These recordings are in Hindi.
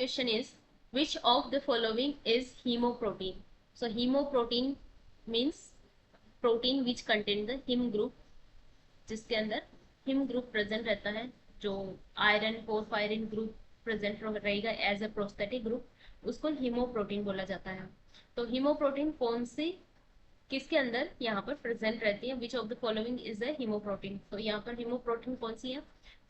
question is, which of the following is hemoprotein? So hemoprotein means protein which contain the heme group, जिसके अंदर हिम ग्रुप प्रेजेंट रहता है, जो आयरन पोरफायरिन ग्रुप प्रेजेंट रहेगा एज ए प्रोस्थेटिक ग्रुप, उसको हीमोप्रोटीन बोला जाता है। तो हीमोप्रोटीन कौन सी किसके अंदर यहाँ पर प्रेजेंट रहती है, which of the following is the haemoprotein? तो यहाँ पर हीमोप्रोटीन कौन सी है?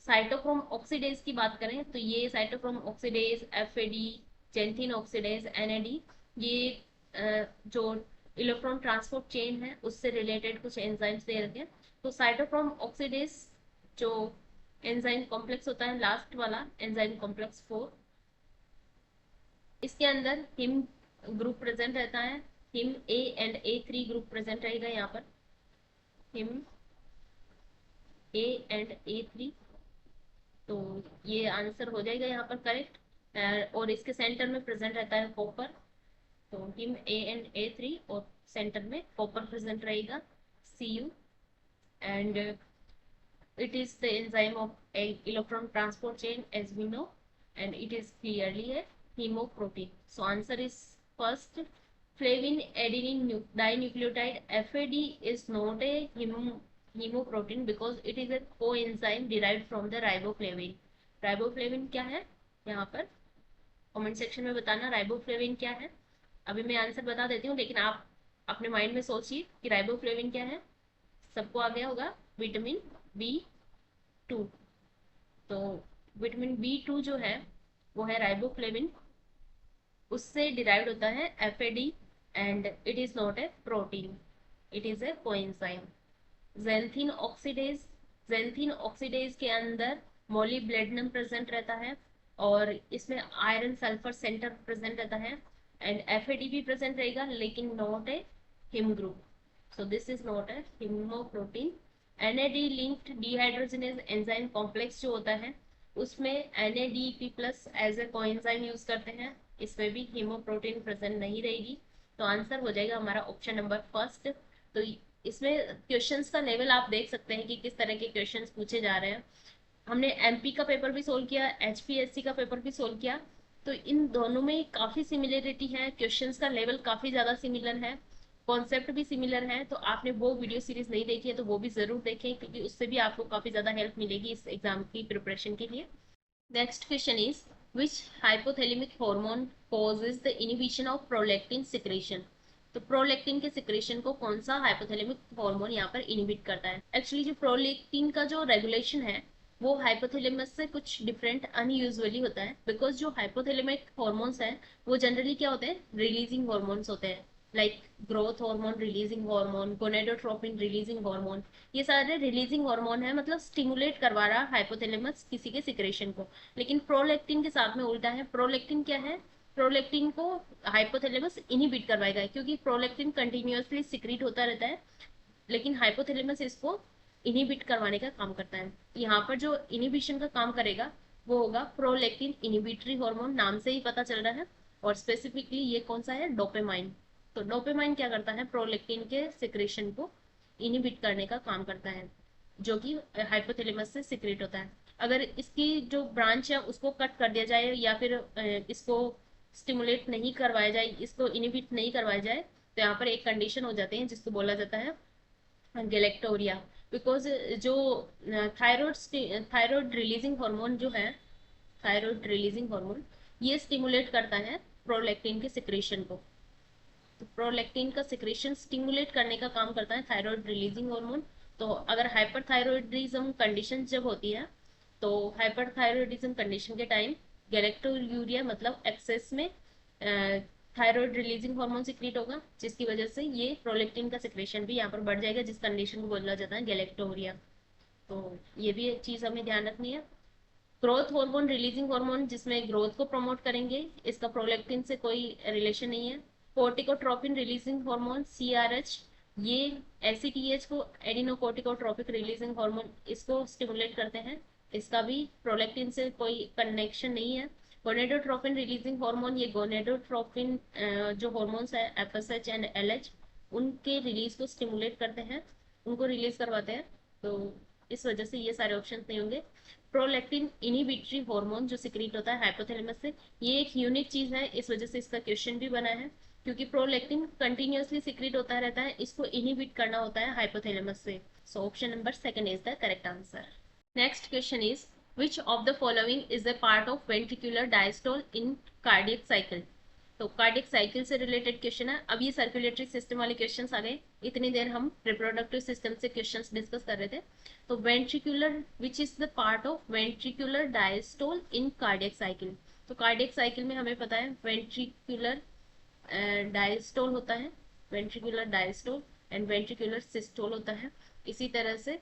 साइटोक्रोम ऑक्सीडेज की बात करें तो ये cytochrome oxidase, FAD, xanthine oxidase, NAD, ये जो इलेक्ट्रॉन ट्रांसपोर्ट चेन है उससे रिलेटेड कुछ एंजाइम्स दे रखे हैं। तो साइटोक्रोम ऑक्सीडेज जो एंजाइम कॉम्प्लेक्स होता है, लास्ट वाला एंजाइम कॉम्प्लेक्स 4, इसके अंदर हिम ग्रुप प्रेजेंट रहता है। Him A and A3 group present रहेगा यहाँ पर, हिम ए एंड A3। तो ये आंसर हो जाएगा यहाँ पर करेक्ट। और इसके सेंटर में प्रेजेंट रहता है कॉपर, तो हिम ए एंड A3 और सेंटर में कॉपर प्रेजेंट रहेगा Cu, and it is the enzyme of a electron transport chain as we know, and it is clearly a hemoprotein. So answer is first, flavin adenine dinucleotide FAD is not a hemoprotein because it is a coenzyme derived from the riboflavin. Riboflavin क्या है यहाँ पर कमेंट सेक्शन में बताना, राइबोफ्लेविन क्या है। अभी मैं आंसर बता देती हूँ, लेकिन आप अपने माइंड में सोचिए कि राइबोफ्लेविन क्या है। सबको आ गया होगा, विटामिन B2। तो विटामिन B2 जो है वो है राइबोफ्लेविन, उससे डिराइव्ड होता है FAD, and it is not a protein, it is a coenzyme. Xanthine oxidase, xanthine oxidase के अंदर मोलिब्डेनम प्रेजेंट रहता है और इसमें आयरन सल्फर सेंटर प्रेजेंट रहता है, एंड FAD भी प्रेजेंट रहेगा लेकिन not a him group, so this is not a hemoprotein। NAD linked dehydrogenase enzyme complex जो होता है उसमें NADP plus as a coenzyme use करते हैं, इसमें भी हीमोप्रोटीन प्रेजेंट नहीं रहेगी। तो आंसर हो जाएगा हमारा ऑप्शन नंबर फर्स्ट। तो इसमें क्वेश्चंस का लेवल आप देख सकते हैं कि किस तरह के क्वेश्चंस पूछे जा रहे हैं। हमने MP का पेपर भी सोल्व किया, HPSC का पेपर भी सोल्व किया, तो इन दोनों में काफी सिमिलरिटी है, क्वेश्चंस का लेवल काफी ज्यादा सिमिलर है, कॉन्सेप्ट भी सिमिलर है। तो आपने वो वीडियो सीरीज नहीं देखी है तो वो भी जरूर देखें, क्योंकि उससे भी आपको काफी ज्यादा हेल्प मिलेगी इस एग्जाम की प्रिपरेशन के लिए। Next question is, which hypothalamic hormone causes the inhibition of prolactin secretion? तो प्रोलैक्टिन के सिक्रेशन को कौन सा हाइपोथैलेमिक हार्मोन यहाँ पर इनिबिट करता है? एक्चुअली जो प्रोलैक्टिन का जो रेगुलेशन है वो हाइपोथैलेमस से कुछ डिफरेंट अनयूजुअली होता है, बिकॉज जो हाइपोथैलेमिक हार्मोन्स हैं वो जनरली क्या होते हैं, रिलीजिंग हार्मोन्स होते हैं, like growth hormone releasing hormone, gonadotropin releasing hormone, ये सारे रिलीजिंग हार्मोन है, मतलब स्टिमुलेट करवा रहा हाइपोथैलेमस किसी के सिक्रेशन को। लेकिन प्रोलैक्टिन के साथ में उल्टा है, प्रोलैक्टिन क्या है, प्रोलैक्टिन को हाइपोथैलेमस इनहिबिट करवाएगा, क्योंकि प्रोलैक्टिन कंटिन्यूअसली सिक्रीट होता रहता है, लेकिन हाइपोथैलेमस इसको इनहिबिट करवाने का काम करता है। यहाँ पर जो इनहिबिशन का काम करेगा वो होगा प्रोलैक्टिन इनहिबिटरी हार्मोन, नाम से ही पता चल रहा है, और स्पेसिफिकली ये कौन सा है, डोपामाइन। तो डोपामाइन क्या करता है, प्रोलैक्टिन के सिक्रेशन को इनहिबिट करने का काम करता है, जो कि हाइपोथैलेमस से सिक्रेट होता है। अगर इसकी जो ब्रांच है उसको कट कर दिया जाए या फिर इसको स्टिमुलेट नहीं करवाया जाए, इसको इनहिबिट नहीं करवाया जाए, तो यहाँ पर एक कंडीशन हो जाती है जिसको बोला जाता है गैलेक्टोरिया। बिकॉज जो थायराइड रिलीजिंग हार्मोन जो है, थायराइड रिलीजिंग हार्मोन, ये स्टिमुलेट करता है प्रोलैक्टिन के सिक्रेशन को। तो प्रोलैक्टिन का सिक्रेशन स्टिमुलेट करने का काम करता है थायराइड रिलीजिंग हार्मोन। तो अगर हाइपरथायरॉयडिज्म कंडीशन जब होती है, तो हाइपरथायरॉयडिज्म कंडीशन के टाइम गैलेक्टोयूरिया मतलब एक्सेस में थायराइड रिलीजिंग हार्मोन सिक्रीट होगा, जिसकी वजह से ये प्रोलैक्टिन का सिक्रेशन भी यहाँ पर बढ़ जाएगा, जिस कंडीशन को बोला जाता है गैलेक्टोरिया। तो ये भी एक चीज हमें ध्यान रखनी है। ग्रोथ हार्मोन रिलीजिंग हार्मोन जिसमें ग्रोथ को प्रमोट करेंगे, इसका प्रोलैक्टिन से कोई रिलेशन नहीं है। कोर्टिकोट्रोपिन रिलीजिंग हार्मोन CRH, ये ACTH को एडिनोकोर्टिकोट्रोपिक रिलीजिंग हार्मोन, इसको स्टिमुलेट करते हैं, इसका भी प्रोलैक्टिन से कोई कनेक्शन नहीं है। गोनेडोट्रोपिन रिलीजिंग हार्मोन, ये गोनेडोट्रोपिन जो हार्मोन्स है FSH एंड LH, उनके रिलीज को स्टिमुलेट करते हैं, उनको रिलीज करवाते हैं। तो इस वजह से ये सारे ऑप्शन नहीं होंगे। प्रोलैक्टिन इनहिबिटरी हार्मोन जो सिक्रीट होता है हाइपोथैलेमस से, ये एक यूनिक चीज है, इस वजह से इसका क्वेश्चन भी बना है, क्योंकि प्रोलैक्टिन कंटिन्यूअसली सिक्रीट होता रहता है, इसको इनहिबिट करना होता है हाइपोथैलेमस से। So option number second is the correct answer. Next question is which of the following is a part of ventricular diastole in cardiac cycle? तो कार्डियक साइकिल से रिलेटेड क्वेश्चन है। अब ये सर्कुलेटरी सिस्टम वाले क्वेश्चंस आ गए, इतनी देर हम रिप्रोडक्टिव सिस्टम से क्वेश्चंस डिस्कस कर रहे थे। तो ventricular which is the part of ventricular diastole in cardiac cycle. तो कार्डियक साइकिल में हमें पता है वेंट्रिकुलर डायस्टोल होता है, ventricular diastole and ventricular systole होता है। इसी तरह से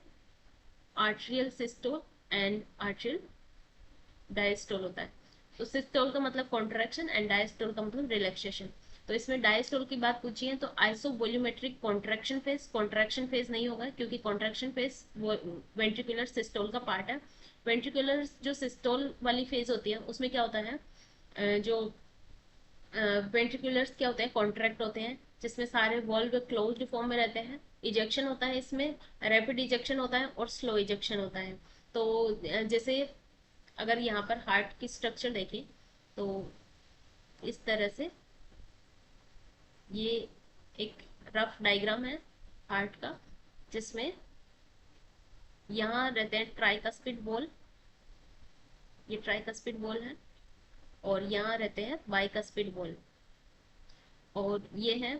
atrial systole and atrial diastole होता है। तो सिस्टोल का मतलब कॉन्ट्रैक्शन एंड डायस्टोल का मतलब रिलैक्सेशन। तो इसमें डायस्टोल की बात पूछी है तो आइसोवोल्यूमेट्रिक कॉन्ट्रैक्शन फेज, कॉन्ट्रैक्शन फेज नहीं होगा क्योंकि कॉन्ट्रैक्शन फेज वेंट्रिकुलर सिस्टोल का पार्ट है। वेंट्रिकुलर जो सिस्टोल वाली फेज होती है उसमें क्या होता है, जो वेंट्रिकुलर्स क्या होते हैं, कॉन्ट्रैक्ट होते हैं, जिसमें सारे वॉल्व क्लोज्ड फॉर्म में रहते हैं। इजेक्शन होता है इसमें, रैपिड इजेक्शन होता है और स्लो इजेक्शन होता है। तो जैसे अगर यहाँ पर हार्ट की स्ट्रक्चर देखें तो इस तरह से ये एक रफ डायग्राम है हार्ट का, जिसमें यहाँ रहते हैं ट्राइकस्पिड वॉल, ये ट्राइकस्पिड वॉल है, और यहाँ रहते हैं बाइकस्पिड वॉल, और ये है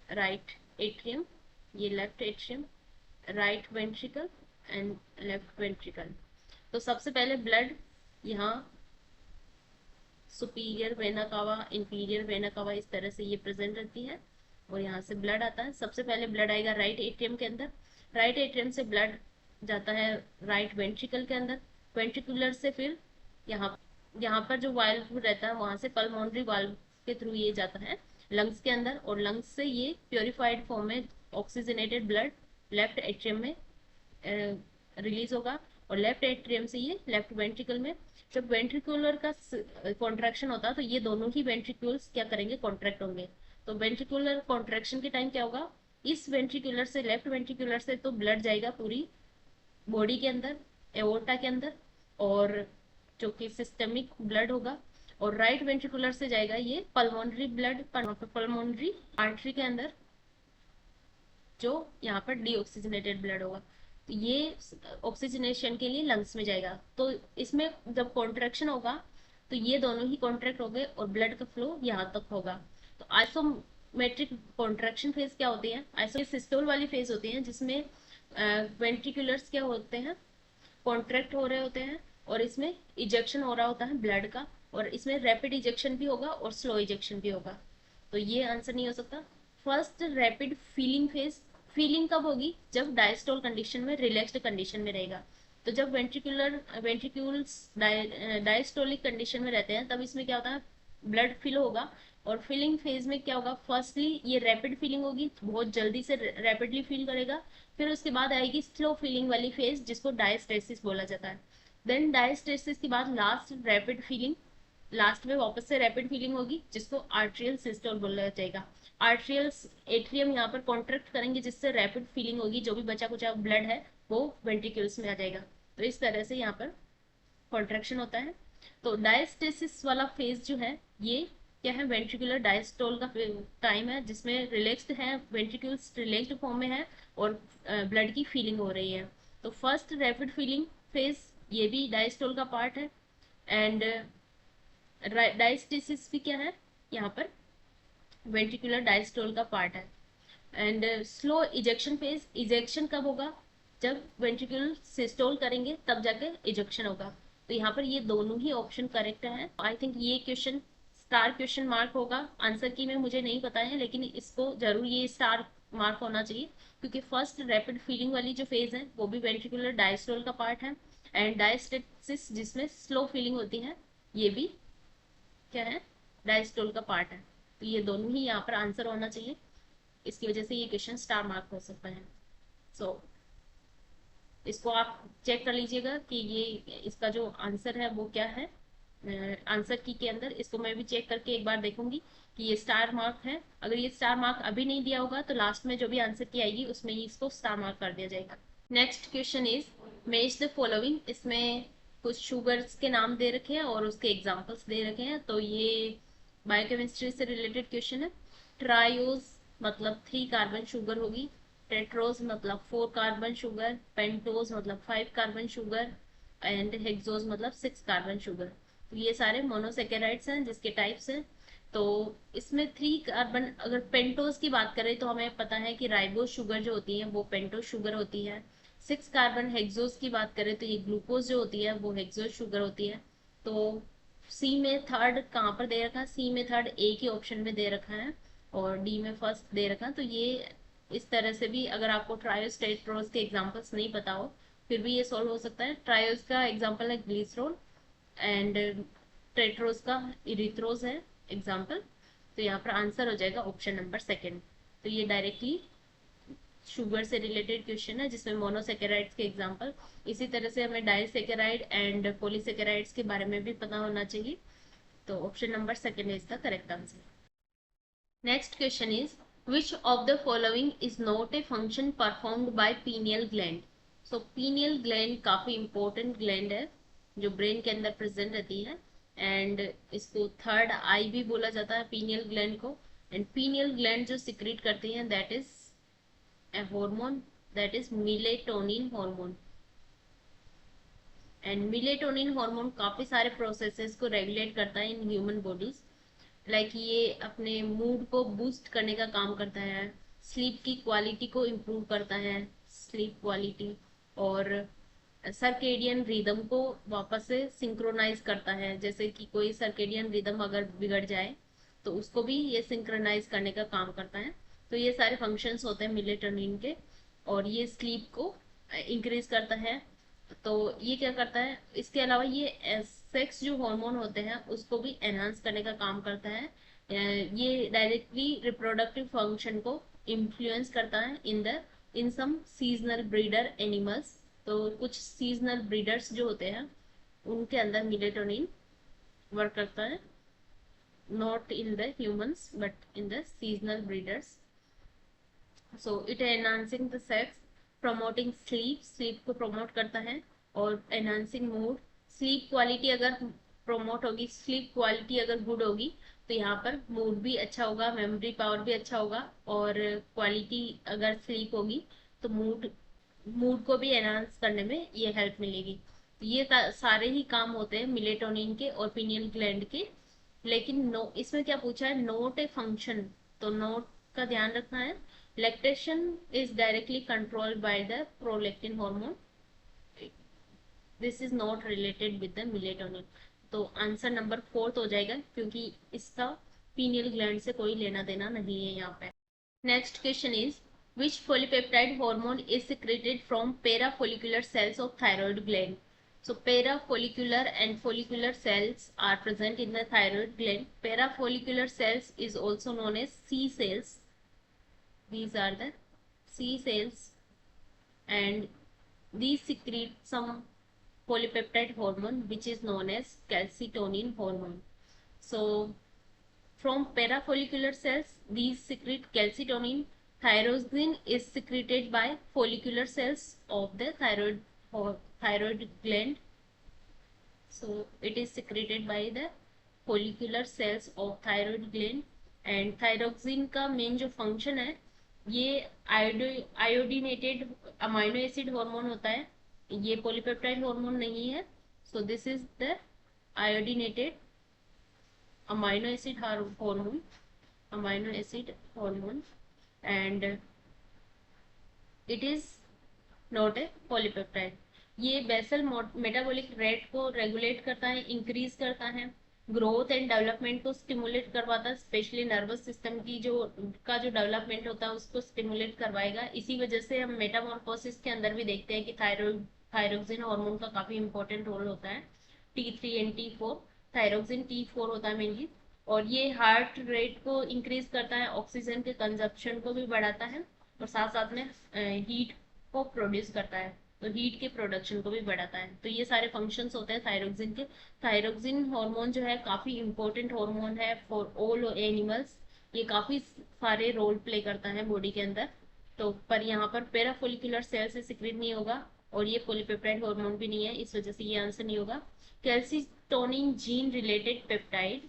राइट एट्रियम, ये left atrium, right ventricle and left ventricle. तो सबसे पहले ब्लड यहाँ superior vena cava, inferior vena cava, इस तरह से ये प्रेजेंट रहती है और यहाँ से ब्लड आता है। सबसे पहले ब्लड आएगा राइट एट्रियम के अंदर, राइट एट्रियम से ब्लड जाता है राइट वेंट्रिकल के अंदर, वेंट्रिकुलर से फिर यहाँ यहाँ पर जो वाल्व रहता है वहां से पल्मोनरी वाल्व के थ्रू ये जाता है लंग्स के अंदर, और लंग्स से ये प्योरीफाइड फॉर्म में ऑक्सीजनेटेड ब्लड लेफ्ट एट्रियम में रिलीज होगा, और लेफ्ट एट्रियम से ये लेफ्ट वेंट्रिकल में। जब वेंट्रिकुलर का कॉन्ट्रैक्शन होता है तो ये दोनों ही वेंट्रिक्यूल्स क्या करेंगे, कॉन्ट्रैक्ट होंगे। तो वेंट्रिकुलर कॉन्ट्रैक्शन के टाइम क्या होगा, इस वेंट्रिकुलर से लेफ्ट वेंट्रिकुलर से तो ब्लड जाएगा पूरी बॉडी के अंदर, एओर्टा के अंदर, और जो कि सिस्टमिक ब्लड होगा, और राइट वेंट्रिकुलर से जाएगा ये पल्मोनरी ब्लड, पल्मोनरी आर्टरी के अंदर, जो यहाँ पर डीऑक्सीजनेटेड ब्लड होगा। तो ये ऑक्सीजनेशन के लिए लंग्स में जाएगा। तो इसमें जब कॉन्ट्रैक्शन होगा तो ये दोनों ही कॉन्ट्रैक्ट हो गए और ब्लड का फ्लो यहाँ तक होगा। तो आइसोमेट्रिक कॉन्ट्रैक्शन फेज क्या होती है, आइसोसिस्टोल वाली फेज होती है, जिसमें वेंट्रिकुलर्स क्या होते हैं, कॉन्ट्रैक्ट हो रहे होते हैं, और इसमें इजेक्शन हो रहा होता है ब्लड का, और इसमें रैपिड इजेक्शन भी होगा और स्लो इजेक्शन भी होगा। तो ये आंसर नहीं हो सकता। First rapid feeling phase, feeling कब होगी, जब डायस्टोल कंडीशन में, रिलैक्स्ड कंडीशन में रहेगा। तो जब वेंट्रिक्यूल्स डायस्टोलिक कंडीशन में रहते हैं तब इसमें क्या होता है, ब्लड फिल होगा, और फिलिंग फेज में क्या होगा, फर्स्टली ये रैपिड फीलिंग होगी, बहुत जल्दी से रैपिडली फील करेगा, फिर उसके बाद आएगी स्लो फीलिंग वाली फेज जिसको डायस्टेसिस बोला जाता है। देन डायस्टेसिस के बाद लास्ट रैपिड फीलिंग, लास्ट में वापस से रैपिड फीलिंग होगी जिसको आर्ट्रियल सिस्टोल बोला जाएगा। आर्ट्रियल एट्रियम यहाँ पर कॉन्ट्रैक्ट करेंगे जिससे रैपिड फीलिंग होगी, जो भी बचा कुचा ब्लड है वो वेंट्रिकल्स में आ जाएगा। तो इस तरह से यहाँ पर कॉन्ट्रैक्शन होता है। तो डायस्टेसिस वाला फेज जो है ये क्या है, वेंट्रिकुलर डायस्टोल का टाइम है, जिसमें रिलैक्स्ड है, वेंट्रिकल्स रिलैक्स्ड फॉर्म में है और ब्लड की फीलिंग हो रही है। तो फर्स्ट रैपिड फीलिंग फेज ये भी डायस्टोल का पार्ट है, एंड डायस्टेसिस भी क्या है, यहाँ पर वेंट्रिकुलर डायस्टोल का पार्ट है। And slow ejection phase, ejection कब होगा, जब वेंट्रिकुलर सिस्टोल करेंगे तब जाके इजेक्शन होगा। तो यहाँ पर ये दोनों ही ऑप्शन करेक्ट है। आई थिंक ये क्वेश्चन स्टार क्वेश्चन मार्क होगा, आंसर की में मुझे नहीं पता है, लेकिन इसको जरूर ये स्टार मार्क होना चाहिए, क्योंकि फर्स्ट रैपिड फीलिंग वाली जो फेज है वो भी वेंट्रिकुलर डायस्टोल का पार्ट है, एंड डायस्टेसिस जिसमें स्लो फीलिंग होती है ये भी क्या है, डायस्टोल का पार्ट है। तो ये दोनों ही यहाँ पर आंसर होना चाहिए, इसकी वजह से ये क्वेश्चन स्टार मार्क हो सकता है। सो इसको आप चेक कर लीजिएगा कि ये इसका जो आंसर है वो क्या है। आंसर की के अंदर इसको मैं भी चेक करके एक बार देखूंगी कि ये स्टार मार्क है। अगर ये स्टार मार्क अभी नहीं दिया होगा तो लास्ट में जो भी आंसर की आएगी उसमें ही इसको स्टार मार्क कर दिया जाएगा। Next question is match the following. इसमें कुछ शुगर्स के नाम दे रखे हैं और उसके एग्जांपल्स दे रखे हैं। तो ये बायोकेमिस्ट्री से रिलेटेड क्वेश्चन है। ट्रायोज मतलब 3 कार्बन शुगर होगी, टेट्रोज मतलब 4 कार्बन शुगर, पेंटोज मतलब 5 कार्बन शुगर एंड हेक्सोज मतलब 6 कार्बन शुगर। तो ये सारे मोनोसेकेराइड्स हैं जिसके टाइप्स हैं। तो इसमें 3 कार्बन, अगर पेंटोज की बात करें तो हमें पता है कि राइबोज शुगर जो होती है वो पेंटोज शुगर होती है। 6 कार्बन हेक्सोज की बात करें तो ये ग्लूकोज जो होती है वो हेक्सोज शुगर होती है। तो सी में थर्ड कहाँ पर दे रखा है? सी में थर्ड ए के ऑप्शन में दे रखा है और डी में फर्स्ट दे रखा है। तो ये इस तरह से भी अगर आपको ट्रायोस टेट्रोस के एग्जांपल्स नहीं पता हो फिर भी ये सॉल्व हो सकता है। ट्रायोस का एग्जांपल है ग्लिसरॉल एंड टेट्रोस का इरिथ्रोज है एग्जांपल। तो यहाँ पर आंसर हो जाएगा ऑप्शन नंबर सेकंड। तो ये डायरेक्टली शुगर से रिलेटेड क्वेश्चन है जिसमें मोनोसेकेराइड्स के एग्जांपल। इसी तरह से हमें डाइसेकेराइड एंड पॉलीसेकेराइड्स के बारे में भी पता होना चाहिए। तो option number second is the correct answer. Next question is which of the following is not a function performed by pineal gland? So pineal gland काफी important gland है जो ब्रेन के अंदर प्रेजेंट रहती है एंड इसको थर्ड आई भी बोला जाता है pineal gland को। एंड pineal gland जो सिक्रीट करती है that is a hormone, that is melatonin hormone। And melatonin hormone काफी सारे प्रोसेसेस को रेगुलेट करता है इन ह्यूमन बॉडीज। लाइक ये अपने मूड को बूस्ट करने का काम करता है, स्लीप की क्वालिटी को इम्प्रूव करता है, स्लीप क्वालिटी, और सर्केडियन रिदम को वापस से सिंक्रोनाइज करता है। जैसे कि कोई सर्केडियन रिदम अगर बिगड़ जाए तो उसको भी ये सिंक्रोनाइज करने का काम करता है। तो ये सारे फंक्शंस होते हैं मिलेटोनिन के। और ये स्लीप को इंक्रीज करता है। तो ये क्या करता है, इसके अलावा ये सेक्स जो हार्मोन होते हैं उसको भी एनहांस करने का काम करता है। ये डायरेक्टली रिप्रोडक्टिव फंक्शन को इन्फ्लुएंस करता है इन सम सीजनल ब्रीडर एनिमल्स। तो कुछ सीजनल ब्रीडर्स जो होते हैं उनके अंदर मिलेटोनिन वर्क करता है, not in the humans but in the seasonal breeders. So it enhancing the sex, promoting sleep, sleep को प्रमोट करता है, और एनहांसिंग मूड, स्लीप क्वालिटी अगर प्रमोट होगी, स्लीप क्वालिटी अगर गुड होगी तो यहाँ पर मूड भी अच्छा होगा, मेमोरी पावर भी अच्छा होगा, और क्वालिटी अगर स्लीप होगी तो मूड मूड को भी एनहांस करने में ये हेल्प मिलेगी। ये सारे ही काम होते हैं मिलेटोनिन के और पिनियल ग्लैंड के। लेकिन नो, इसमें क्या पूछा है, नोट ए फंक्शन। तो नोट का ध्यान रखना है। Lactation is directly controlled by the prolactin hormone, this is not related with the melatonin. तो आंसर नंबर फोर्थ हो जाएगा क्योंकि इसका पीनियल ग्लैंड से कोई लेना देना नहीं है यहाँ पे। Next question is which polypeptide hormone is secreted from parafollicular cells of thyroid gland? So parafollicular and follicular cells are present in the thyroid gland. Parafollicular cells is also known as C cells. These are the C cells and these secrete some polypeptide hormone which is known as calcitonin hormone. So from parafollicular cells, these secrete calcitonin. Thyroxine is secreted by follicular cells of the thyroid or thyroid gland. So it is secreted by the follicular cells of thyroid gland. And thyroxine का मेन जो फंक्शन है ये आयोडीनेटेड अमाइनो एसिड हार्मोन होता है, ये पॉलीपेप्टाइड हार्मोन नहीं है। So this is the iodinated amino acid hormone, amino acid hormone, and it is not a polypeptide। ये बेसल मेटाबॉलिक रेट को रेगुलेट करता है, इंक्रीज करता है, ग्रोथ एंड डेवलपमेंट को स्टिमुलेट करवाता है, स्पेशली नर्वस सिस्टम की जो डेवलपमेंट होता है उसको स्टिमुलेट करवाएगा। इसी वजह से हम मेटामॉर्फोसिस के अंदर भी देखते हैं कि थायरोक्सिन हार्मोन का काफी इंपॉर्टेंट रोल होता है। T3 and T4, thyroxine T4 होता है मेनली। और ये हार्ट रेट को इंक्रीज करता है, ऑक्सीजन के कंजप्शन को भी बढ़ाता है, और साथ साथ में हीट को प्रोड्यूस करता है, तो हीट के प्रोडक्शन को भी बढ़ाता है। तो ये सारे फंक्शंस होते हैं थायरोक्सिन के। थायरोक्सिन हार्मोन जो है काफी इंपॉर्टेंट हार्मोन है फॉर ऑल एनिमल्स। ये काफी सारे रोल प्ले करता है बॉडी के अंदर। तो पर यहाँ पर पैराफोलिकुलर सेल से सिक्रीट नहीं होगा, और ये पॉलीपेप्टाइड हार्मोन भी नहीं है, इस वजह से ये आंसर नहीं होगा। कैल्सिटोनिन जीन रिलेटेड पेप्टाइड,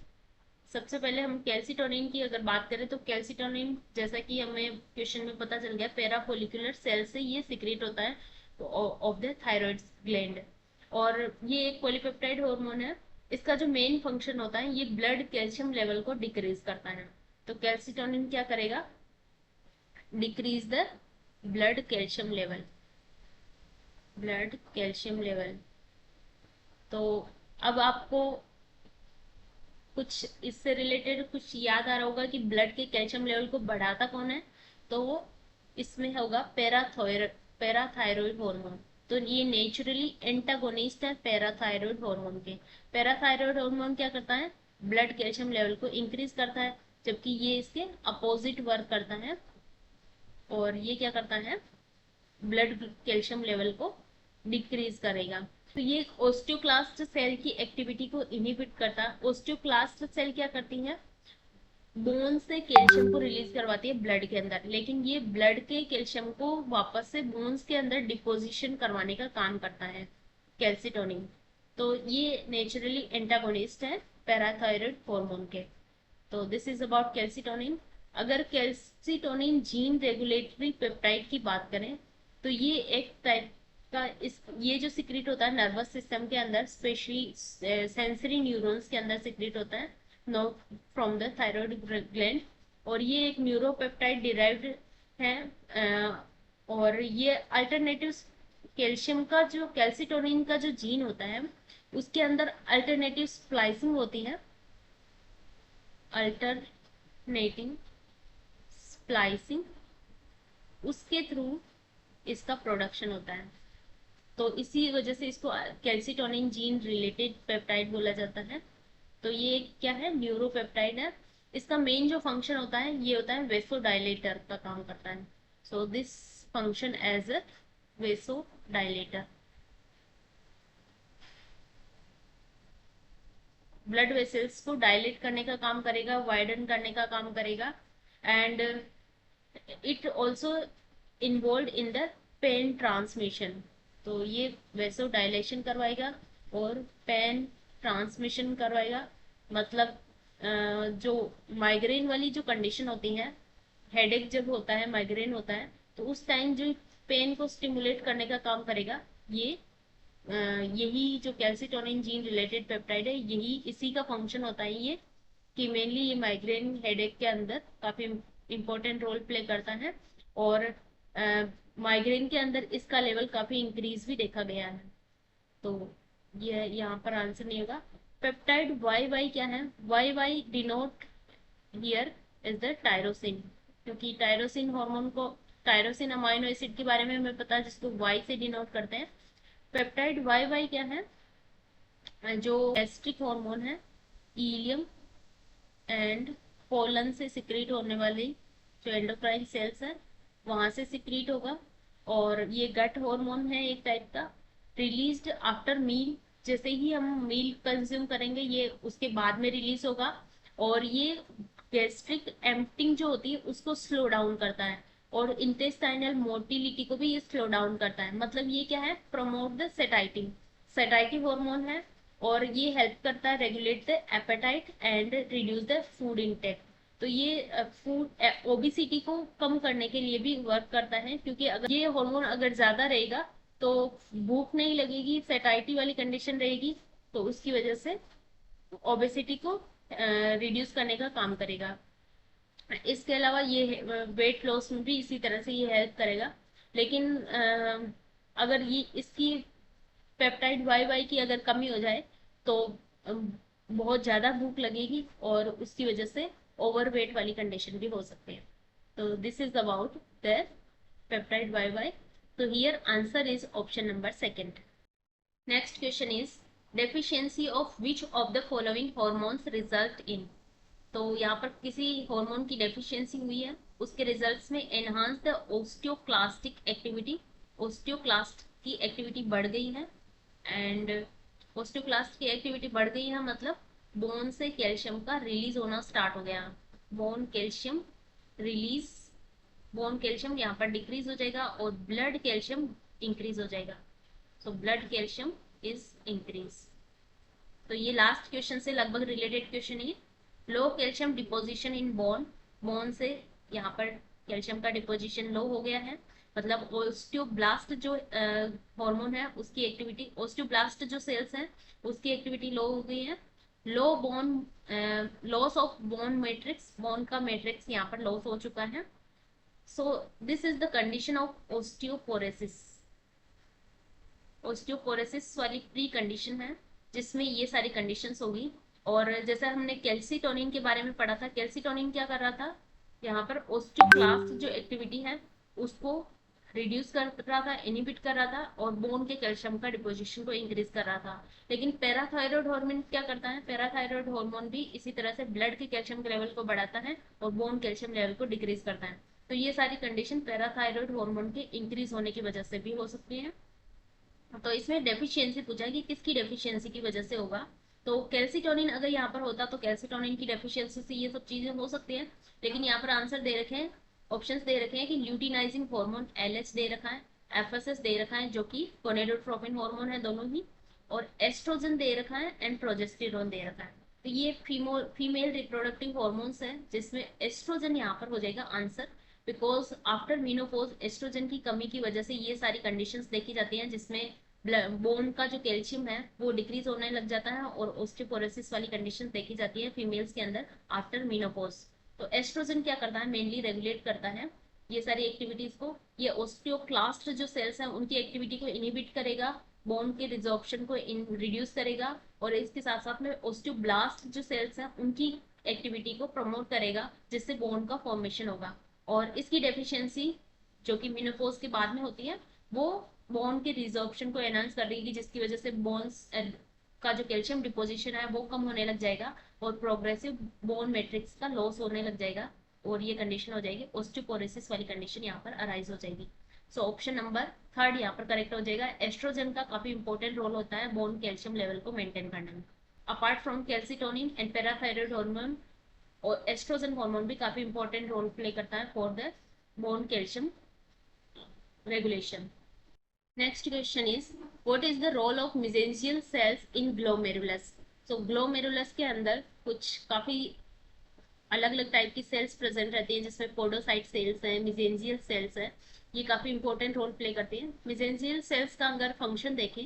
सबसे पहले हम कैल्सिटोनिन की अगर बात करें तो कैल्सिटोनिन जैसा कि हमें क्वेश्चन में पता चल गया पैराफोलिकुलर सेल से ये सिक्रेट होता है ऑफ द थायराइड ग्लैंड, और ये एक पॉलीपेप्टाइड हार्मोन है। इसका जो मेन फंक्शन होता है ये ब्लड कैल्शियम लेवल को डिक्रीज करता है। तो कैल्सिटोनिन क्या करेगा, decrease the blood calcium level, blood calcium level. तो अब आपको कुछ इससे रिलेटेड कुछ याद आ रहा होगा कि ब्लड के कैल्शियम लेवल को बढ़ाता कौन है, तो वो इसमें होगा पैराथायरॉयड हार्मोन। तो ये नेचुरली एंटागोनिस्ट है पैराथायरॉयड हार्मोन के। पैराथायरॉयड हार्मोन क्या करता है, ब्लड कैल्शियम लेवल को इंक्रीज करता है, जबकि ये इसके अपोजिट वर्क करता है, और ये क्या करता है, ब्लड कैल्शियम लेवल को डिक्रीज करेगा। तो ये ओस्टियोक्लास्ट सेल की एक्टिविटी को इनहिबिट करता है। ओस्टियोक्लास्ट सेल क्या करती है, बोन से कैल्शियम को रिलीज करवाती है ब्लड के अंदर, लेकिन ये ब्लड के कैल्शियम को वापस से बोन्स के अंदर डिपोजिशन करवाने का काम करता है कैल्सिटोनिन। तो ये नेचुरली एंटागोनिस्ट है पैराथायरॉयड हार्मोन के। तो दिस इज अबाउट कैल्सिटोनिन। अगर कैल्सिटोनिन जीन रेगुलेटरी पेप्टाइड की बात करें तो ये एक टाइप का ये जो सिक्रीट होता है नर्वस सिस्टम के अंदर, स्पेशली सेंसरी न्यूरॉन्स के अंदर सिक्रीट होता है, not from the thyroid gland, और ये एक न्यूरोपेप्टाइड डिराइव्ड है। और ये अल्टरनेटिव कैल्शियम का जो कैल्सिटोनिन का जो जीन होता है उसके अंदर अल्टरनेटिव स्प्लाइसिंग होती है, अल्टरनेटिंग स्प्लाइसिंग, उसके थ्रू इसका प्रोडक्शन होता है। तो इसी वजह से इसको कैल्सिटोनिन जीन रिलेटेड पेप्टाइड बोला जाता है। तो ये क्या है, न्यूरोपेप्टाइड है। इसका मेन जो फंक्शन होता है ये होता है वेसोडाइलेटर का काम करता है। So this function as a vasodilator, blood vessels को डायलेट करने का काम करेगा, वाइडन करने का काम करेगा, and it also involve in the pain transmission. तो ये वैसो डायलेशन करवाएगा और पेन ट्रांसमिशन करवाएगा। मतलब जो माइग्रेन वाली जो कंडीशन होती है, हेडेक जब होता है, माइग्रेन होता है, तो उस टाइम जो पेन को स्टिमुलेट करने का काम करेगा ये यही जो कैल्सिटोनिन जीन रिलेटेड पेप्टाइड है, यही इसी का फंक्शन होता है ये, कि मेनली ये माइग्रेन हेडेक के अंदर काफी इंपॉर्टेंट रोल प्ले करता है, और माइग्रेन के अंदर इसका लेवल काफी इंक्रीज भी देखा गया है। तो ये यहाँ पर आंसर नहीं होगा। पेप्टाइड वाई वाई क्या है, Y Y denote here is the tyrosine, क्योंकि टायरोसिन हार्मोन को, टायरोसिन अमाइनो एसिड के बारे में हमें पता है जिसको वाई से डिनोट करते हैं। पेप्टाइड वाई वाई क्या है, जो एस्ट्रिक हार्मोन है, इलियम एंड पोलन से सिक्रीट होने वाली जो एंडोक्राइन सेल्स है वहां से सिक्रीट होगा, और ये गट हार्मोन है एक टाइप का, रिलीज्ड आफ्टर मील, जैसे ही हम मील कंज्यूम करेंगे ये उसके बाद में रिलीज होगा, और ये गैस्ट्रिक एम्प्टिंग जो होती है उसको स्लो डाउन करता है, और इंटेस्टाइनल मोटिलिटी को भी ये स्लो डाउन करता है। मतलब ये क्या है, प्रमोट द सेटाइटी, सेटाइटी हार्मोन है, और ये हेल्प करता है regulate the appetite and reduce the food intake. तो ये फूड ओबिसिटी को कम करने के लिए भी वर्क करता है, क्योंकि अगर ये हार्मोन अगर ज्यादा रहेगा तो भूख नहीं लगेगी, सेटाइटी वाली कंडीशन रहेगी, तो उसकी वजह से ओबेसिटी को रिड्यूस करने का काम करेगा। इसके अलावा ये वेट लॉस में भी इसी तरह से ये हेल्प करेगा। लेकिन अगर ये इसकी पेप्टाइड वाई वाई की अगर कमी हो जाए तो बहुत ज़्यादा भूख लगेगी, और उसकी वजह से ओवरवेट वाली कंडीशन भी हो सकती है। तो this is about the peptide Y Y. तो here answer is option number second. Next question is deficiency of which of the following hormones result in. तो यहाँ पर किसी हार्मोन की डेफिशिएंसी हुई है, उसके रिजल्ट्स में एनहांस द ओस्टियोक्लास्टिक एक्टिविटी, ओस्टियोक्लास्ट की एक्टिविटी बढ़ गई है, एंड ओस्टियोक्लास्ट की एक्टिविटी बढ़ गई है मतलब बोन से कैल्शियम का रिलीज होना स्टार्ट हो गया, bone calcium release bone calcium यहाँ पर डिक्रीज हो जाएगा और ब्लड कैल्शियम इंक्रीज हो जाएगा। So blood calcium is increase. तो ये लास्ट क्वेश्चन से लगभग रिलेटेड क्वेश्चन है। Low calcium deposition in bone, bone से यहाँ पर कैल्शियम का डिपोजिशन लो हो गया है, मतलब ओस्टियोब्लास्ट जो हार्मोन है उसकी एक्टिविटी, ओस्टियोब्लास्ट जो सेल्स हैं उसकी एक्टिविटी लो हो गई है। Low bone, loss of bone matrix, bone का मैट्रिक्स यहाँ पर लॉस हो चुका है। So this is the condition of osteoporosis. Osteoporosis वाली प्री कंडीशन है जिसमें ये सारी कंडीशंस होगी। और जैसा हमने कैल्सीटोनिन के बारे में पढ़ा था, कैल्सीटोनिन क्या कर रहा था, यहाँ पर ओस्टियोक्लास्ट जो एक्टिविटी है उसको रिड्यूस कर रहा था, इनिबिट कर रहा था और बोन के कैल्शियम का डिपोजिशन को इंक्रीज कर रहा था। लेकिन पैराथायरॉयड हार्मोन क्या करता है, पैराथायरॉयड हार्मोन भी इसी तरह से ब्लड के कैल्शियम के लेवल को बढ़ाता है और बोन कैल्शियम लेवल को डिक्रीज करता है। तो ये सारी कंडीशन पैराथायरॉयड हार्मोन के इंक्रीज होने की वजह से भी हो सकती है। तो इसमें डेफिशिएंसी पूछा है कि किसकी डेफिशिएंसी की वजह से होगा। तो कैल्सीटोनिन अगर यहाँ पर होता तो कैल्सीटोनिन की डेफिशिएंसी से ये सब चीजें हो सकती हैं। लेकिन यहाँ पर आंसर दे रखे हैं, ऑप्शंस दे रखे हैं कि ल्यूटिनाइजिंग हार्मोन LH दे रखा है, FSH दे रखा है जो कि गोनेडोट्रोपिन हार्मोन है दोनों ही, और एस्ट्रोजन दे रखा है एंड प्रोजेस्टेरोन दे रखा है। तो ये फीमेल रिप्रोडक्टिव हॉर्मोन्स है जिसमें एस्ट्रोजन यहाँ पर हो जाएगा answer, because after menopause oestrogen की कमी की वजह से ये सारी कंडीशंस देखी जाती हैं जिसमें बोन का जो कैल्शियम है वो डिक्रीज होने लग जाता है और ओस्टियोपोरोसिस वाली कंडीशन देखी जाती है फीमेल्स के अंदर आफ्टर मीनोपॉज। तो एस्ट्रोजन क्या करता है, मेनली रेगुलेट करता है ये सारी एक्टिविटीज को। ये ओस्टियोक्लास्ट जो सेल्स हैं उनकी एक्टिविटी को इनिबिट करेगा, बोन के रिजॉर्प्शन को रिड्यूस करेगा और इसके साथ साथ में ओस्टियोब्लास्ट जो सेल्स हैं उनकी एक्टिविटी को प्रमोट करेगा जिससे बोन का फॉर्मेशन होगा। और इसकी डेफिशिएंसी जो कि मेनोपॉज के बाद में होती है वो बोन के रिजॉर्प्शन को एनहांस कर देगी जिसकी वजह से बोन्स का जो कैल्शियम डिपोजिशन है वो कम होने लग जाएगा और प्रोग्रेसिव बोन मैट्रिक्स का लॉस होने लग जाएगा और ये कंडीशन हो जाएगी ओस्टियोपोरोसिस वाली कंडीशन यहाँ पर अराइज हो जाएगी। सो ऑप्शन नंबर थर्ड यहाँ पर करेक्ट हो जाएगा। एस्ट्रोजन का काफी इंपॉर्टेंट रोल होता है बोन कैल्शियम लेवल को मेंटेन करने में। Apart from calcitonin and parathyroid hormone, और एस्ट्रोजन हार्मोन भी काफी इंपॉर्टेंट रोल प्ले करता है for the bone calcium regulation. Next question is, what is the role of mesangial cells in glomerulus? So glomerulus के अंदर कुछ काफी अलग अलग टाइप की सेल्स प्रेजेंट रहती हैं जिसमें पोडोसाइट सेल्स हैं, मिजेंजियल सेल्स हैं। ये काफी इंपॉर्टेंट रोल प्ले करती हैं। मिजेंजियल सेल्स का अगर फंक्शन देखें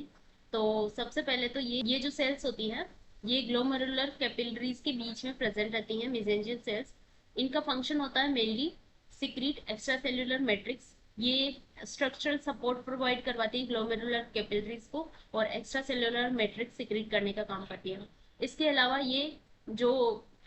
तो सबसे पहले तो ये जो सेल्स होती हैं ये ग्लोमेरुलर कैपिलरीज के बीच में प्रेजेंट रहती हैं मिजेंजियल सेल्स। इनका फंक्शन होता है mainly secrete extra cellular matrix. ये स्ट्रक्चरल सपोर्ट प्रोवाइड करवाती है ग्लोमेरुलर कैपिलरीज को और एक्स्ट्रा सेल्यूलर मैट्रिक्स सिक्रीट करने का काम करती है। इसके अलावा ये जो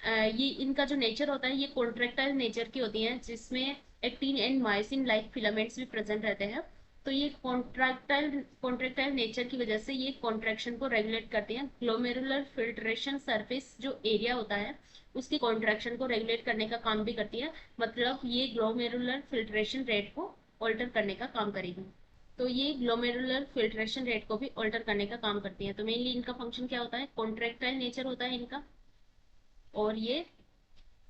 ये इनका जो नेचर होता है ये कॉन्ट्रेक्टाइल नेचर की होती है जिसमें actin and myosin like filaments भी प्रेजेंट रहते हैं। तो ये कॉन्ट्रेक्टाइल नेचर की वजह से ये कॉन्ट्रैक्शन को रेगुलेट करती हैं। ग्लोमेरुलर फिल्ट्रेशन सरफेस जो एरिया होता है उसकी कॉन्ट्रैक्शन को रेगुलेट करने का काम भी करती है, मतलब ये ग्लोमेरुलर फिल्ट्रेशन रेट को ऑल्टर करने का काम करेगी। तो ये ग्लोमेरुलर फिल्ट्रेशन रेट को भी ऑल्टर करने का काम करती है। तो मेनली इनका फंक्शन क्या होता है, कॉन्ट्रेक्टाइल नेचर होता है इनका और ये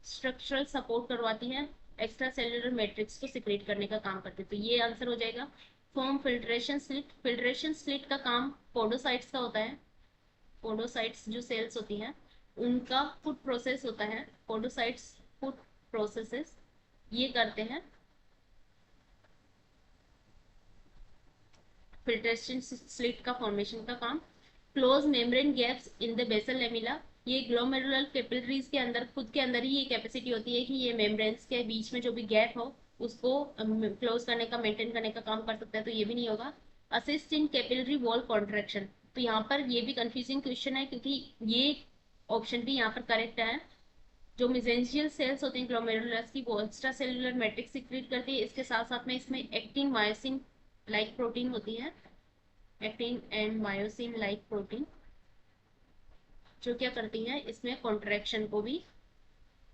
स्ट्रक्चरल सपोर्ट करवाती है, एक्स्ट्रा सेल्यूलर मैट्रिक्स को सिक्रेट करने का काम करती है। तो ये आंसर हो जाएगा। Form filtration slit, filtration slit का काम पोडोसाइट्स का होता है। पोडोसाइट्स जो सेल्स होती हैं उनका फूड प्रोसेस होता है, पोडोसाइट्स फूड प्रोसेसेस ये करते हैं फिल्ट्रेशन स्लिट का फॉर्मेशन का काम। Close membrane gaps in the basal lamina, ये ग्लोमेरुलर कैपिलरीज के अंदर खुद के अंदर ही ये कैपेसिटी होती है कि ये मेम्ब्रेन्स के बीच में जो भी गैप हो उसको क्लोज करने का, मेंटेन करने का काम कर सकता है। तो ये भी नहीं होगा। Assist in capillary wall contraction, तो यहाँ पर ये भी कंफ्यूजिंग क्वेश्चन है क्योंकि ये ऑप्शन भी यहाँ पर करेक्ट है। जो मिजेंशियल सेल्स होते हैं ग्लोमेरुलस की वो एक्स्ट्रा सेल्यूलर मैट्रिक्स सिक्रीट करती है, इसके साथ साथ में इसमें एक्टिन मायोसिन लाइक प्रोटीन होती है, actin and myosin like protein जो क्या करती है इसमें कॉन्ट्रैक्शन को भी,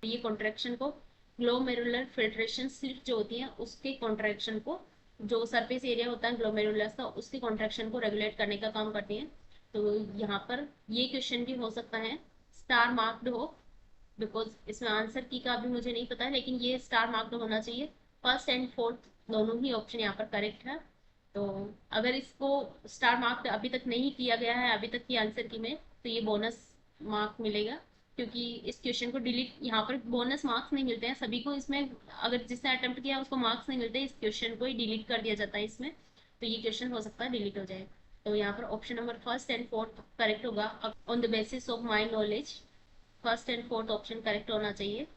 ये कॉन्ट्रैक्शन को ग्लोमेरुलर फिल्ट्रेशन स्लिट जो होती है उसके कॉन्ट्रैक्शन को, जो सरफेस एरिया होता है ग्लोमेरुलस का उसके कॉन्ट्रैक्शन को रेगुलेट करने का काम करती है। तो यहाँ पर ये क्वेश्चन भी हो सकता है स्टार मार्क्ड हो, बिकॉज इसमें आंसर की का भी मुझे नहीं पता है लेकिन ये स्टार मार्क्ड होना चाहिए। फर्स्ट एंड फोर्थ दोनों ही ऑप्शन यहाँ पर करेक्ट है। तो अगर इसको स्टार मार्क अभी तक नहीं किया गया है अभी तक की आंसर की में, तो ये बोनस मार्क मिलेगा, क्योंकि इस क्वेश्चन को डिलीट, यहाँ पर बोनस मार्क्स नहीं मिलते हैं सभी को इसमें, अगर जिसने अटेम्प्ट किया उसको मार्क्स नहीं मिलते, इस क्वेश्चन को ही डिलीट कर दिया जाता है इसमें, तो ये क्वेश्चन हो सकता है डिलीट हो जाए। तो यहाँ पर option number first and fourth correct होगा। On the basis of my knowledge first and fourth option correct होना चाहिए।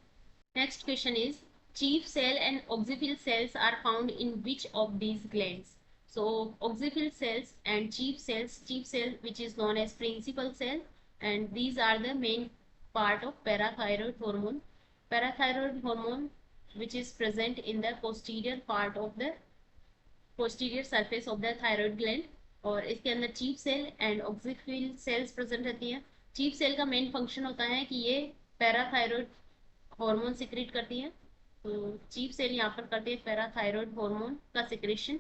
Next question is, chief cell and oxyphil cells are found in which of these glands? So oxyphil cells and chief cell which is known as principal cell, and these are the main part of parathyroid hormone. Parathyroid hormone which is present in the posterior part of the posterior surface of the thyroid gland, और इसके अंदर chief cell and oxyphil cells present रहती है। चीफ सेल का मेन फंक्शन होता है कि ये पैराथायरॉयड हार्मोन सिक्रेट करती है। तो चीफ सेल यहाँ पर करती है पैराथायरॉयड हार्मोन का सिक्रेशन,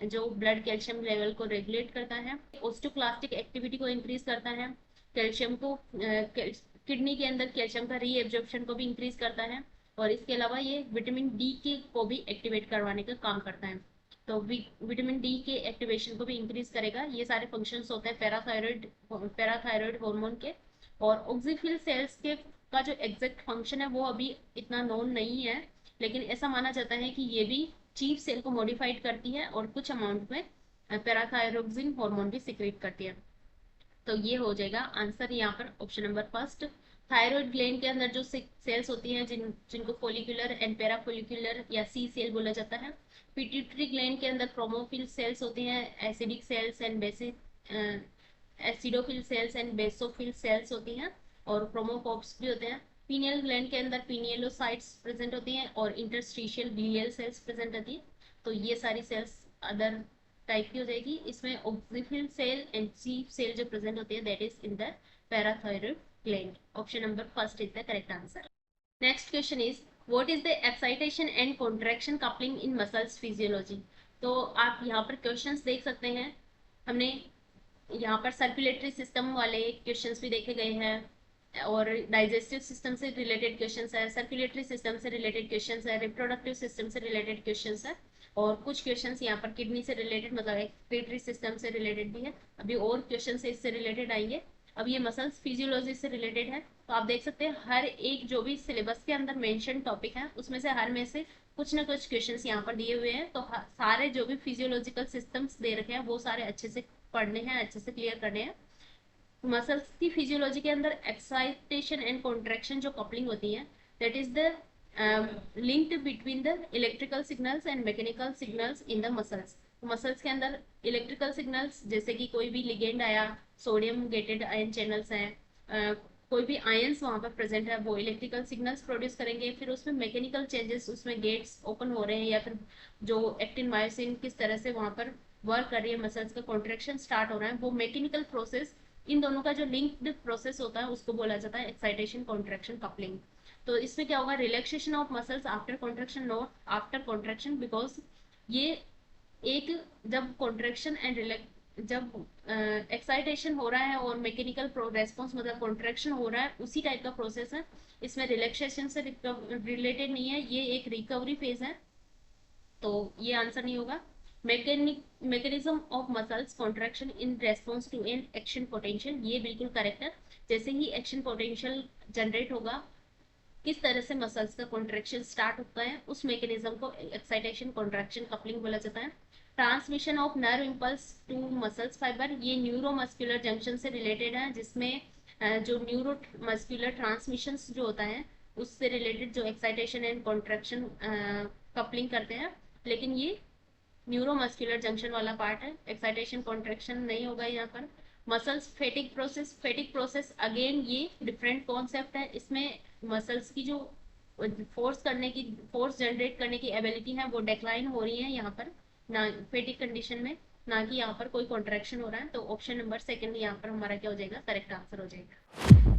जो ब्लड कैल्शियम लेवल को रेगुलेट करता है, ओस्टोक्लास्टिक एक्टिविटी को इंक्रीज करता है, कैल्शियम को किडनी के अंदर कैल्शियम का रीएब्जॉर्प्शन को भी इंक्रीज करता है, और इसके अलावा ये विटामिन डी के को भी एक्टिवेट करवाने का काम करता है। तो विटामिन डी के एक्टिवेशन को भी इंक्रीज करेगा। ये सारे फंक्शंस होते हैं पैराथायरॉयड हार्मोन के। और ऑक्सीफिल सेल्स के का जो एग्जैक्ट फंक्शन है वो अभी इतना नोन नहीं है, लेकिन ऐसा माना जाता है कि ये भी चीफ सेल को मॉडिफाइड करती है और कुछ अमाउंट में पैराथायरोक्सिन हार्मोन भी सिक्रेट करती है। तो ये हो जाएगा आंसर यहाँ पर option number first. Thyroid gland के अंदर जो सेल्स होती हैं जिनको फोलिकुलर एंड पैराफोलिकुलर या सी सेल बोला जाता है। पिट्यूटरी ग्लैंड के अंदर क्रोमोफिल सेल्स होती हैं, acidic cells and basic acidophil cells and basophil cells होती हैं, और क्रोमोफोर्स भी होते हैं। पीनियल ग्लैंड के अंदर पिनियलोसाइट्स प्रेजेंट होती हैं और इंटरस्टिशियल ग्लियल सेल्स प्रेजेंट होती है। तो ये सारी सेल्स अदर टाइप की हो जाएगी। इसमें ऑक्सीफिल सेल एंड चीफ सेल जो प्रेजेंट होती है that is in the parathyroid gland. Option number first is the correct answer. Next question is, what is the excitation and contraction coupling in muscles physiology? तो आप यहाँ पर क्वेश्चंस देख सकते हैं। हमने यहाँ पर सर्कुलेटरी सिस्टम वाले क्वेश्चंस भी देखे गए हैं, और डाइजेस्टिव सिस्टम से रिलेटेड क्वेश्चंस है, सर्कुलेटरी सिस्टम से रिलेटेड क्वेश्चंस है, रिप्रोडक्टिव सिस्टम से रिलेटेड क्वेश्चंस है, और कुछ क्वेश्चंस यहाँ पर किडनी से रिलेटेड मतलब एक्सक्रीटरी सिस्टम से रिलेटेड भी है। अभी और क्वेश्चन इससे रिलेटेड आएंगे। अब ये मसल्स फिजियोलॉजी से रिलेटेड है, तो आप देख सकते हैं हर एक जो भी सिलेबस के अंदर मेंशन टॉपिक है उसमें से हर में से कुछ ना कुछ क्वेश्चंस यहाँ पर दिए हुए हैं। तो सारे जो भी फिजियोलॉजिकल सिस्टम्स दे रखे हैं वो सारे अच्छे से पढ़ने हैं, अच्छे से क्लियर करने हैं। मसल्स की फिजियोलॉजी के अंदर एक्साइटेशन एंड कॉन्ट्रैक्शन जो कपलिंग होती है that is the linked between the electrical signals and mechanical signals in the muscles. Muscles के अंदर इलेक्ट्रिकल सिग्नल्स जैसे कि कोई भी लिगेंड आया, सोडियम गेटेड आयन चैनल्स हैं, कोई भी आयंस वहाँ पर प्रेजेंट है वो इलेक्ट्रिकल सिग्नल्स प्रोड्यूस करेंगे। फिर उसमें मैकेनिकल चेंजेस, उसमें गेट्स ओपन हो रहे हैं या फिर जो एक्टिन मायोसिन किस तरह से वहाँ पर वर्क कर रही है, मसल्स का कॉन्ट्रेक्शन स्टार्ट हो रहा है, वो मैकेनिकल प्रोसेस, इन दोनों का जो लिंक्ड प्रोसेस होता है उसको बोला जाता है एक्साइटेशन कॉन्ट्रेक्शन कपलिंग। तो इसमें क्या होगा, relaxation of muscles after contraction, not after contraction, because ये एक जब कॉन्ट्रेक्शन एंड जब एक्साइटेशन हो रहा है और मैकेनिकल रेस्पॉन्स मतलब कॉन्ट्रेक्शन हो रहा है उसी टाइप का प्रोसेस है। इसमें रिलैक्सेशन से रिलेटेड नहीं है, ये एक रिकवरी फेज है, तो ये आंसर नहीं होगा। Mechanism of muscles contraction in response to an action potential, ये बिल्कुल करेक्ट है। जैसे ही एक्शन पोटेंशियल जनरेट होगा, किस तरह से मसल्स का कॉन्ट्रैक्शन स्टार्ट होता है, उस मैकेनिज्म को एक्साइटेशन कॉन्ट्रैक्शन कपलिंग बोला जाता है। Transmission of nerve impulse to muscles fibre, ये न्यूरोमस्कुलर जंक्शन से रिलेटेड है, जिसमें जो न्यूरो मस्कुलर ट्रांसमिशन जो होता है उससे रिलेटेड जो एक्साइटेशन एंड कॉन्ट्रैक्शन कपलिंग करते हैं, लेकिन ये न्यूरोमस्कुलर जंक्शन वाला पार्ट है, एक्साइटेशन कॉन्ट्रैक्शन नहीं होगा यहाँ पर। मसल्स फेटिक प्रोसेस अगेन ये डिफरेंट कॉन्सेप्ट है। इसमें मसल्स की जो फोर्स जनरेट करने की एबिलिटी है वो डिक्लाइन हो रही है यहाँ पर, ना फेटिक कंडीशन में, ना कि यहाँ पर कोई कॉन्ट्रैक्शन हो रहा है। तो ऑप्शन नंबर सेकंड यहाँ पर हमारा क्या हो जाएगा, करेक्ट आंसर हो जाएगा।